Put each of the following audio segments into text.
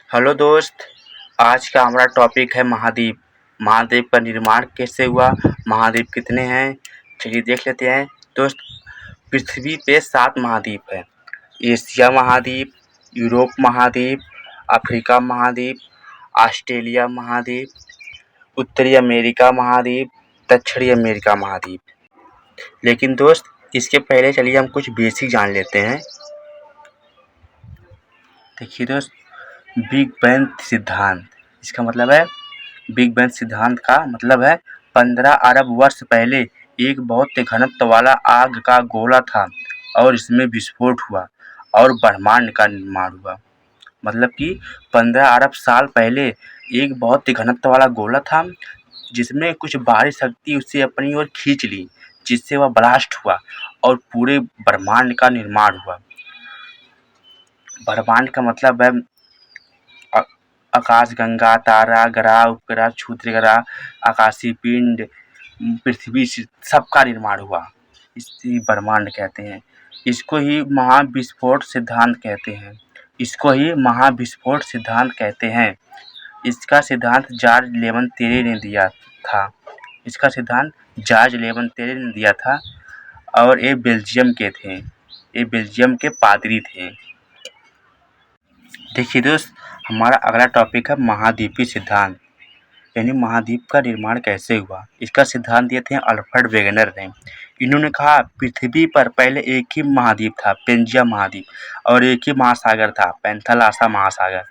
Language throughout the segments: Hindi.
हेलो दोस्त। आज का हमारा टॉपिक है महाद्वीप। महाद्वीप का निर्माण कैसे हुआ, महाद्वीप कितने हैं, चलिए देख लेते हैं। दोस्त, पृथ्वी पे 7 महाद्वीप हैं। एशिया महाद्वीप, यूरोप महाद्वीप, अफ्रीका महाद्वीप, ऑस्ट्रेलिया महाद्वीप, उत्तरी अमेरिका महाद्वीप, दक्षिणी अमेरिका महाद्वीप। लेकिन दोस्त, इसके पहले चलिए हम कुछ बेसिक जान लेते हैं। देखिए दोस्त, बिग बैंग सिद्धांत, इसका मतलब है, बिग बैंग सिद्धांत का मतलब है 15 अरब वर्ष पहले एक बहुत घनत्व वाला आग का गोला था और इसमें विस्फोट हुआ और ब्रह्मांड का निर्माण हुआ। मतलब कि 15 अरब साल पहले एक बहुत घनत्व वाला गोला था जिसमें कुछ बाहरी शक्ति उसे अपनी ओर खींच ली, जिससे वह ब्लास्ट हुआ और पूरे ब्रह्मांड का निर्माण हुआ। ब्रह्मांड का मतलब है आकाश गंगा, तारा, ग्रह, उपग्रह, क्षुद्र ग्रह, आकाशीय पिंड, पृथ्वी से सबका निर्माण हुआ, इसी ब्रह्मांड कहते हैं। इसको ही महाविस्फोट सिद्धांत कहते हैं। इसको ही महाविस्फोट सिद्धांत कहते हैं। इसका सिद्धांत जॉर्ज लेवनतेरे ने दिया था। इसका सिद्धांत जॉर्ज लेवनतेरे ने दिया था और ये बेल्जियम के थे। ये बेल्जियम के पादरी थे। देखिए दोस्त, हमारा अगला टॉपिक है महाद्वीपीय सिद्धांत, यानी महाद्वीप का निर्माण कैसे हुआ। इसका सिद्धांत दिए थे अल्फ्रेड वेगनर ने। इन्होंने कहा पृथ्वी पर पहले एक ही महाद्वीप था, पेंजिया महाद्वीप, और एक ही महासागर था, पैंथालासा महासागर।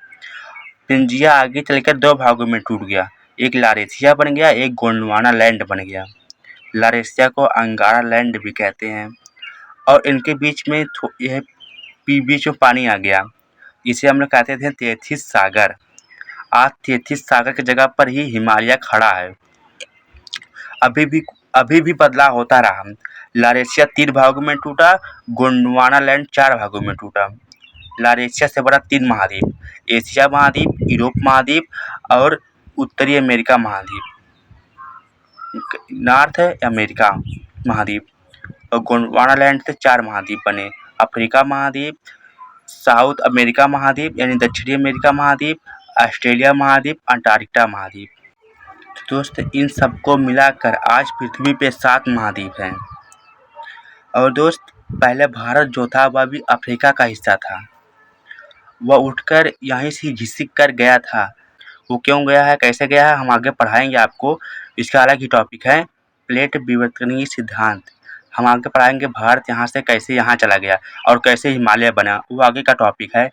पेंजिया आगे चलकर 2 भागों में टूट गया, एक लारेशिया बन गया, एक गोंडवाना लैंड बन गया। लारेशिया को अंगारा लैंड भी कहते हैं और इनके बीच में बीच में पानी आ गया, इसे हम लोग कहते थे तेथिस सागर। आज तेथिस सागर की जगह पर ही हिमालय खड़ा है। अभी भी बदलाव होता रहा। लारेशिया 3 भागों में टूटा, गोंडवाना लैंड 4 भागों में टूटा। लारेशिया से बड़ा 3 महाद्वीप, एशिया महाद्वीप, यूरोप महाद्वीप और उत्तरी अमेरिका महाद्वीप, नॉर्थ अमेरिका महाद्वीप। और गोंडवाना लैंड से 4 महाद्वीप बने, अफ्रीका महाद्वीप, साउथ अमेरिका महाद्वीप यानी दक्षिणी अमेरिका महाद्वीप, ऑस्ट्रेलिया महाद्वीप, अंटार्कटिका महाद्वीप। तो दोस्त, इन सबको मिलाकर आज पृथ्वी पे 7 महाद्वीप हैं। और दोस्त, पहले भारत जो था वह भी अफ्रीका का हिस्सा था। वह उठकर यहीं से घिसक कर गया था। वो क्यों गया है, कैसे गया है, हम आगे पढ़ाएंगे आपको। इसका अलग ही टॉपिक है प्लेट विवर्तनीय सिद्धांत। हम आगे पढ़ाएंगे भारत यहाँ से कैसे यहाँ चला गया और कैसे हिमालय बना, वो आगे का टॉपिक है।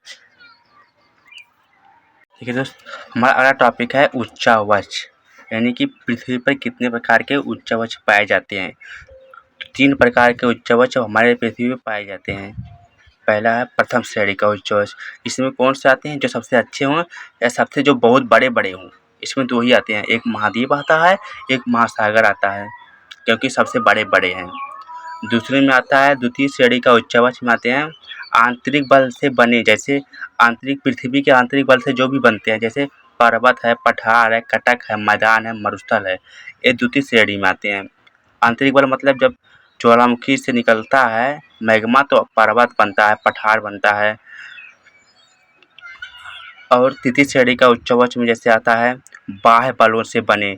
ठीक है दोस्त, हमारा अगला टॉपिक है उच्चावच, यानी कि पृथ्वी पर कितने प्रकार के उच्चावच पाए जाते हैं। तो 3 प्रकार के उच्चावच हमारे पृथ्वी पर पाए जाते हैं। पहला है प्रथम श्रेणी का उच्चावच। इसमें कौन से आते हैं, जो सबसे अच्छे हों या सबसे जो बहुत बड़े बड़े हों। इसमें 2 ही आते हैं, एक महाद्वीप आता है, एक महासागर आता है, क्योंकि सबसे बड़े बड़े हैं। दूसरे में आता है द्वितीय श्रेणी का उच्चावच में आते हैं आंतरिक बल से बने, जैसे आंतरिक पृथ्वी के आंतरिक बल से जो भी बनते हैं, जैसे पर्वत है, पठार है, कटक है, मैदान है, मरुस्थल है, ये द्वितीय श्रेणी में आते हैं। आंतरिक बल मतलब जब ज्वालामुखी से निकलता है मैग्मा तो पर्वत बनता है, पठार बनता है। और तृतीय श्रेणी का उच्चावच में जैसे आता है बाह्य बलों से बने,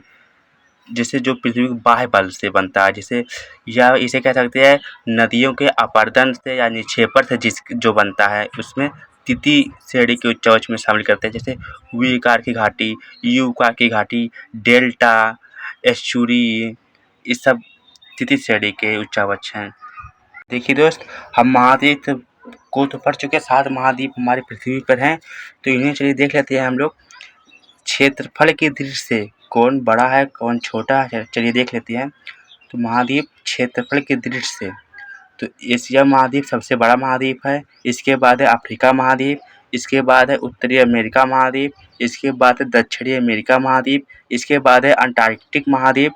जैसे जो पृथ्वी बाह्य बल से बनता है, जैसे या इसे कह सकते हैं नदियों के अपरदन से या निक्षेपण से जो बनता है, उसमें तृतीय श्रेणी के उच्चावच में शामिल करते हैं। जैसे वी आकार की घाटी, यू आकार की घाटी, डेल्टा, एस्चुरी, ये सब तृतीय श्रेणी के उच्चावच हैं। देखिए दोस्त, हम महाद्वीप को तो पढ़ चुके हैं, 7 महाद्वीप हमारी पृथ्वी पर हैं, तो इन्हें चलिए देख लेते हैं हम लोग। क्षेत्रफल की दृष्टि से कौन बड़ा है कौन छोटा है, चलिए देख लेते हैं। तो महाद्वीप क्षेत्रफल की दृष्टि से तो एशिया महाद्वीप सबसे बड़ा महाद्वीप है, इसके बाद है अफ्रीका महाद्वीप, इसके बाद है उत्तरी अमेरिका महाद्वीप, इसके बाद है दक्षिणी अमेरिका महाद्वीप, इसके बाद है अंटार्कटिक महाद्वीप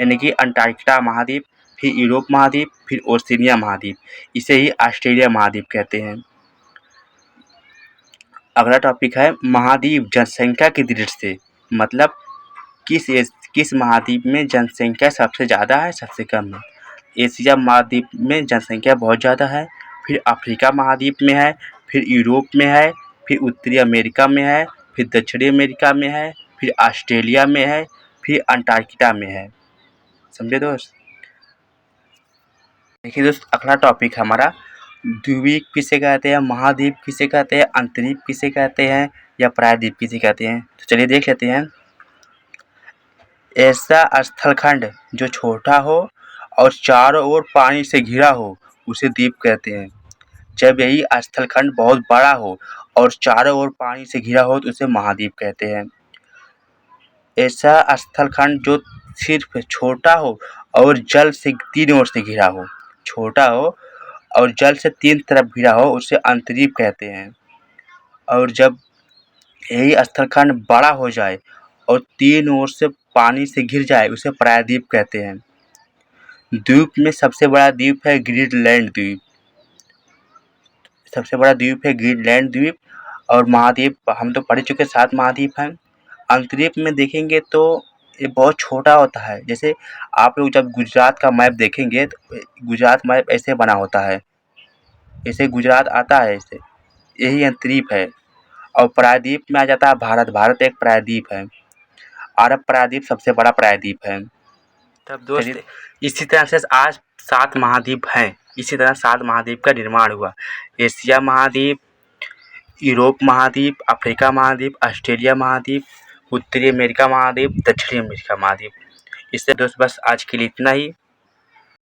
यानी कि अंटार्कटिका महाद्वीप, फिर यूरोप महाद्वीप, फिर ओशिनिया महाद्वीप, इसे ही ऑस्ट्रेलिया महाद्वीप कहते हैं। अगला टॉपिक है महाद्वीप जनसंख्या की दृष्टि से, मतलब किस महाद्वीप में जनसंख्या सबसे ज़्यादा है सबसे कम है। एशिया महाद्वीप में जनसंख्या बहुत ज़्यादा है, फिर अफ्रीका महाद्वीप में है, फिर यूरोप में है, फिर उत्तरी अमेरिका में है, फिर दक्षिणी अमेरिका में है, फिर ऑस्ट्रेलिया में है, फिर अंटार्कटिका में है। समझे दोस्त? देखिए दोस्त, अगला टॉपिक हमारा द्वीप किसे कहते हैं, महाद्वीप किसे कहते हैं, अंतरीप किसे कहते हैं या प्रायद्वीप किसे कहते हैं। तो चलिए देख लेते हैं। ऐसा स्थलखंड जो छोटा हो और चारों ओर पानी से घिरा हो उसे द्वीप कहते हैं। जब यही स्थलखंड बहुत बड़ा हो और चारों ओर पानी से घिरा हो तो उसे महाद्वीप कहते हैं। ऐसा स्थलखंड जो सिर्फ छोटा हो और जल से तीन ओर से घिरा हो, छोटा हो और जल से तीन तरफ घिरा हो उसे अंतरीप कहते हैं। और जब यही स्थलखंड बड़ा हो जाए और तीन ओर से पानी से घिर जाए उसे प्रायद्वीप कहते हैं। द्वीप में सबसे बड़ा द्वीप है ग्रीनलैंड द्वीप। सबसे बड़ा द्वीप है ग्रीनलैंड द्वीप। और महाद्वीप हम तो पढ़ चुके 7 महाद्वीप हैं। अंतरीप में देखेंगे तो ये बहुत छोटा होता है। जैसे आप लोग जब गुजरात का मैप देखेंगे तो गुजरात मैप ऐसे बना होता है, ऐसे गुजरात आता है ऐसे, यही अंतरीप है। और प्रायद्वीप में आ जाता है भारत। भारत एक प्रायद्वीप है। अरब प्रायद्वीप सबसे बड़ा प्रायद्वीप है। तब दोस्त इसी तरह से आज 7 महाद्वीप हैं। इसी तरह 7 महाद्वीप का निर्माण हुआ। एशिया महाद्वीप, यूरोप महाद्वीप, अफ्रीका महाद्वीप, ऑस्ट्रेलिया महाद्वीप, उत्तरी अमेरिका महाद्वीप, दक्षिणी अमेरिका महाद्वीप। इससे दोस्त बस आज के लिए इतना ही।